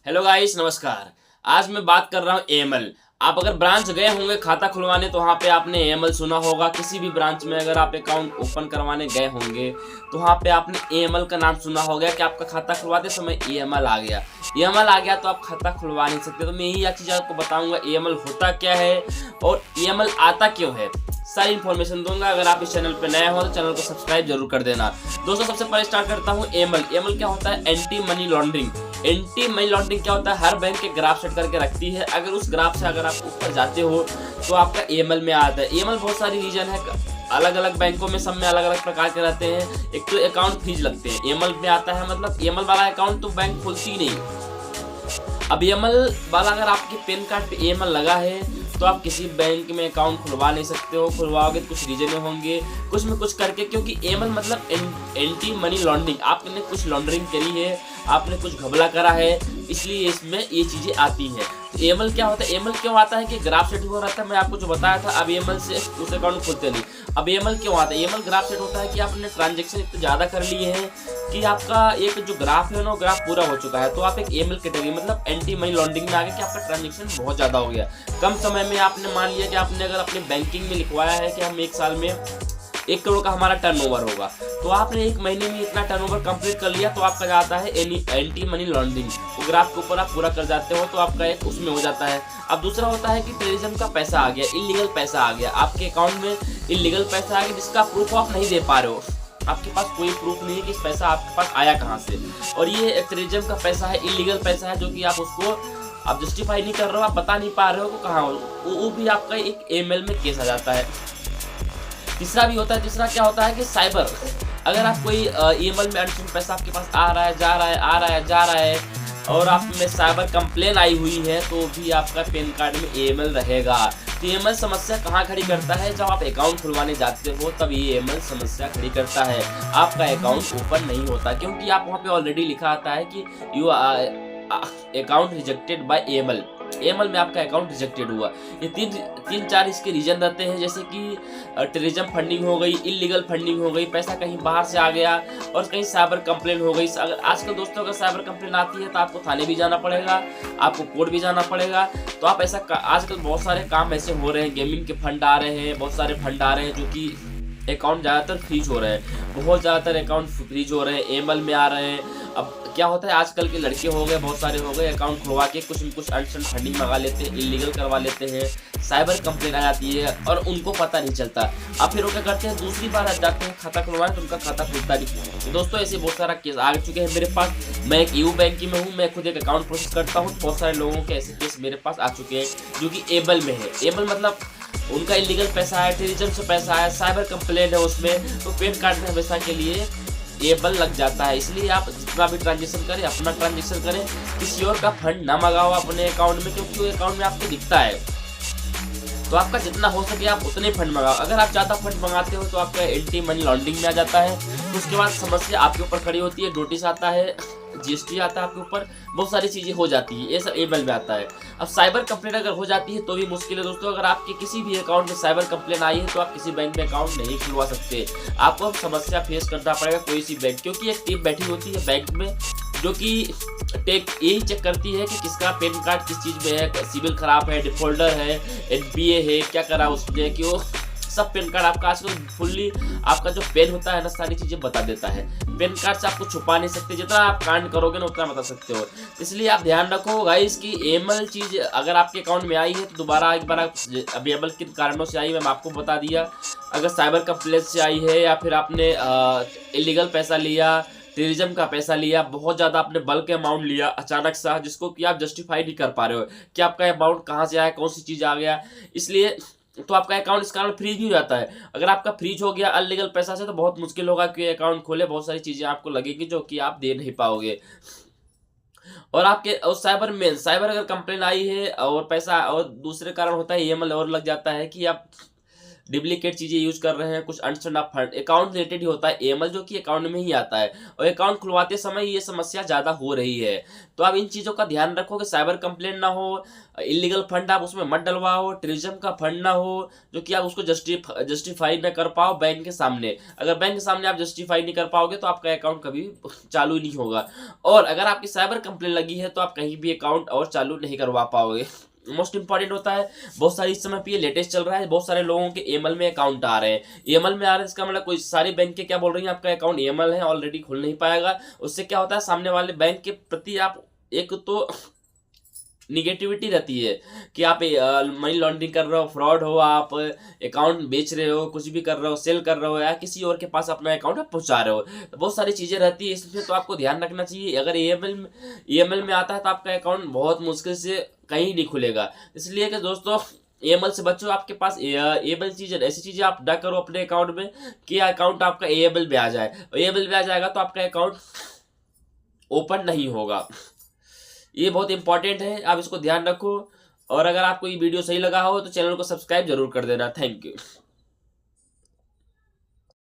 Hello guys, नमस्कार। आज मैं बात कर रहा हूँ एएमएल। आप अगर ब्रांच गए होंगे खाता खुलवाने तो वहाँ पे आपने एएमएल सुना होगा। किसी भी ब्रांच में अगर आप अकाउंट ओपन करवाने गए होंगे तो वहाँ पे आपने एएमएल का नाम सुना होगा कि आपका खाता खुलवाते समय एएमएल आ गया। एएमएल आ गया तो आप खाता खुलवा नहीं सकते। तो मैं यही चीज़ आपको बताऊंगा एएमएल होता क्या है और एएमएल आता क्यों है। सारी इन्फॉर्मेशन दूंगा। अगर आप इस चैनल पे नए हो तो चैनल को सब्सक्राइब जरूर कर देना। दोस्तों, सबसे पहले स्टार्ट करता हूँ एएमएल। एएमएल क्या होता है? Anti money laundering. Anti money laundering क्या होता है? हर बैंक के ग्राफ सेट करके रखती है। अगर उस ग्राफ से अगर आप ऊपर जाते हो तो आपका एएमएल में आता है। एएमएल बहुत सारी रीजन है, अलग अलग बैंकों में, सब में अलग अलग प्रकार के रहते हैं। एक तो अकाउंट फीस लगते हैं, एएमएल में आता है। मतलब एएमएल वाला अकाउंट तो बैंक खोलती ही नहीं। अब एएमएल वाला अगर आपके पैन कार्ड पे एएमएल लगा है तो आप किसी बैंक में अकाउंट खुलवा नहीं सकते हो। खुलवाओगे तो कुछ रीजन होंगे, कुछ में कुछ करके, क्योंकि एएमएल मतलब एंटी मनी लॉन्ड्रिंग। आपने कुछ लॉन्ड्रिंग करी है, आपने कुछ घपला करा है, इसलिए इसमें ये चीजें आती हैं। तो एएमएल क्या होता है? एएमएल क्यों आता है कि ग्राफ सेट हो रहता है, मैं आपको जो बताया था। अब एएमएल से उस अकाउंट खुलते नहीं। अब एएमएल क्यों आता है? एएमएल ग्राफ सेट होता है कि आपने ट्रांजेक्शन इतना ज्यादा कर लिए हैं कि आपका एक जो ग्राफ है ना, ग्राफ पूरा हो चुका है, तो आप एक एएमएल कैटेगरी मतलब एंटी मनी लॉन्ड्रिंग में आ गए कि आपका ट्रांजेक्शन बहुत ज्यादा हो गया। कम समय में आपने मान लिया कि आपने अगर अपने बैंकिंग में लिखवाया है कि हम एक साल में 1 करोड़ का हमारा टर्नओवर होगा, तो आपने 1 महीने में इतना टर्नओवर कंप्लीट कर लिया तो आपका जाता है एंटी मनी लॉन्ड्रिंग। वो ग्राफ के ऊपर आप पूरा कर जाते हो तो आपका एक उसमें हो जाता है। अब दूसरा होता है कि टेररिज्म का पैसा आ गया, इलीगल पैसा आ गया आपके अकाउंट में। इलीगल पैसा आ गया जिसका प्रूफ आप नहीं दे पा रहे हो, आपके पास कोई प्रूफ नहीं है कि इस पैसा आपके पास आया कहाँ से। और ये टेररिज्म का पैसा है, इलीगल पैसा है, जो कि आप उसको आप जस्टिफाई नहीं कर रहे हो, आप बता नहीं पा रहे हो कि कहाँ हो, वो भी आपका एक एएमएल में केस आ जाता है। तीसरा भी होता है। तीसरा क्या होता है कि साइबर, अगर आप कोई ईएमएल में अर्जेंट पैसा आपके पास आ रहा है, जा रहा है, आ रहा है, जा रहा है, और आप में साइबर कंप्लेन आई हुई है तो भी आपका पैन कार्ड में एएमएल रहेगा। तो एएमएल समस्या कहाँ खड़ी करता है? जब आप अकाउंट खुलवाने जाते हो तब ये एएमएल समस्या खड़ी करता है। आपका अकाउंट ओपन नहीं होता क्योंकि आप वहाँ पे ऑलरेडी लिखा आता है कि you account rejected by AML. AML में आपका अकाउंट रिजेक्टेड हुआ। ये तीन चार इसके रीजन रहते हैं, जैसे कि टेररिज्म फंडिंग हो गई, इलीगल फंडिंग हो गई, पैसा कहीं बाहर से आ गया, और कहीं साइबर कंप्लेन हो गई। अगर आजकल दोस्तों अगर साइबर कंप्लेन आती है तो आपको थाने भी जाना पड़ेगा, आपको कोर्ट भी जाना पड़ेगा। तो आप ऐसा आजकल बहुत सारे काम ऐसे हो रहे हैं, गेमिंग के फंड आ रहे हैं, बहुत सारे फंड आ रहे हैं जो कि अकाउंट ज़्यादातर फ्रीज हो रहे हैं। बहुत ज़्यादातर अकाउंट फ्रीज हो रहे हैं, एएमएल में आ रहे हैं। अब क्या होता है, आजकल के लड़के हो गए, बहुत सारे हो गए, अकाउंट खुलवा के कुछ न कुछ अर्जेंट फंडिंग मंगा लेते हैं, इलीगल करवा लेते हैं, साइबर कंप्लेन आ जाती है और उनको पता नहीं चलता। अब फिर वो क्या करते हैं, दूसरी बार जाते हैं खाता खुलवाने तो उनका खाता खुलता नहीं। तो दोस्तों ऐसे बहुत सारा केस आ चुके हैं मेरे पास। मैं एक यू बैंकिंग में हूँ, मैं खुद एक अकाउंट प्रोसेस करता हूँ। बहुत सारे लोगों के ऐसे केस मेरे पास आ चुके हैं जो कि एएमएल में है। एएमएल मतलब उनका इलीगल पैसा है, टेररिज्म से पैसा है, साइबर कंप्लेन है उसमें, तो पैन कार्ड में हमेशा के लिए एएमएल लग जाता है। इसलिए आप जितना भी ट्रांजेक्शन करें, अपना ट्रांजेक्शन करें, किसी और का फंड ना मंगाओ अपने अकाउंट में, क्योंकि वो अकाउंट में आपको दिखता है। तो आपका जितना हो सके आप उतने फंड मंगाओ। अगर आप ज़्यादा फंड मंगाते हो तो आपका एंटी मनी लॉन्ड्रिंग में आ जाता है। तो उसके बाद समस्या आपके ऊपर खड़ी होती है, नोटिस आता है, जीएसटी आता है आपके ऊपर, बहुत सारी चीज़ें हो जाती है। ये सब एएमएल में आता है। अब साइबर कंप्लेन अगर हो जाती है तो भी मुश्किल है दोस्तों। अगर आपके किसी भी अकाउंट में साइबर कंप्लेन आई है तो आप किसी बैंक में अकाउंट नहीं खुलवा सकते। आपको समस्या फेस करना पड़ेगा कोई सी बैंक, क्योंकि एक टीम बैठी होती है बैंक में जो कि यही चेक करती है कि किसका पैन कार्ड किस चीज़ में है, सिविल खराब है, डिफॉल्टर है, एनपीए है, क्या करा उसने, कि वो सब पैन कार्ड आपका आजकल फुल्ली आपका जो पेन होता है ना, सारी चीज़ें बता देता है। पैन कार्ड से आपको छुपा नहीं सकते, जितना आप कांड करोगे ना उतना बता सकते हो। इसलिए आप ध्यान रखो गाइस कि एएमएल चीज़ अगर आपके अकाउंट में आई है तो दोबारा एक बार अब एएमएल किन कारणों से आई मैंने आपको बता दिया। अगर साइबर कंप्लेन से आई है, या फिर आपने इलीगल पैसा लिया, टेररिज्म का पैसा लिया, बहुत ज़्यादा आपने बल्क अमाउंट लिया अचानक सा, जिसको कि आप जस्टिफाई नहीं कर पा रहे हो कि आपका अमाउंट कहाँ से आया, कौन सी चीज़ आ गया, इसलिए तो आपका अकाउंट इस कारण फ्रीज भी हो जाता है। अगर आपका फ्रीज हो गया अनलीगल पैसा से तो बहुत मुश्किल होगा कि अकाउंट खोले, बहुत सारी चीज़ें आपको लगेगी जो कि आप दे नहीं पाओगे। और आपके और साइबर अगर कंप्लेन आई है और पैसा, और दूसरे कारण होता है एएमएल और लग जाता है कि आप डुप्लीकेट चीज़ें यूज कर रहे हैं, कुछ अनस्टैंड ऑफ फंड, अकाउंट रिलेटेड ही होता है एएमएल, जो कि अकाउंट में ही आता है और अकाउंट खुलवाते समय ये समस्या ज़्यादा हो रही है। तो आप इन चीज़ों का ध्यान रखो कि साइबर कंप्लेंट ना हो, इलीगल फंड आप उसमें मत डलवाओ, टेररिज्म का फंड ना हो जो कि आप उसको जस्टिफाई न कर पाओ बैंक के सामने। अगर बैंक के सामने आप जस्टिफाई नहीं कर पाओगे तो आपका अकाउंट कभी चालू नहीं होगा, और अगर आपकी साइबर कंप्लेंट लगी है तो आप कहीं भी अकाउंट और चालू नहीं करवा पाओगे। मोस्ट इंपॉर्टेंट होता है, बहुत सारी इस समय पे ये लेटेस्ट चल रहा है, बहुत सारे लोगों के एएमएल में अकाउंट आ रहे हैं। एएमएल में आ रहे हैं इसका मतलब कोई सारी बैंक के क्या बोल रही हैं, आपका अकाउंट एएमएल है, ऑलरेडी खुल नहीं पाएगा। उससे क्या होता है, सामने वाले बैंक के प्रति आप एक तो निगेटिविटी रहती है कि आप मनी लॉन्ड्रिंग कर रहे हो, फ्रॉड हो, आप अकाउंट बेच रहे हो, कुछ भी कर रहे हो, सेल कर रहे हो, या किसी और के पास अपना अकाउंट आप पहुंचा रहे हो, तो बहुत सारी चीज़ें रहती है इसमें। तो आपको ध्यान रखना चाहिए, अगर एएमएल में आता है तो आपका अकाउंट बहुत मुश्किल से कहीं नहीं खुलेगा। इसलिए कि दोस्तों एएमएल से बच्चों, आपके पास एएमएल चीज़ें, ऐसी चीज़ें आप ना करो अपने अकाउंट में कि अकाउंट आपका एएमएल में आ जाए, और एएमएल में आ जाएगा तो आपका अकाउंट ओपन नहीं होगा। ये बहुत इंपॉर्टेंट है, आप इसको ध्यान रखो। और अगर आपको ये वीडियो सही लगा हो तो चैनल को सब्सक्राइब जरूर कर देना। Thank you.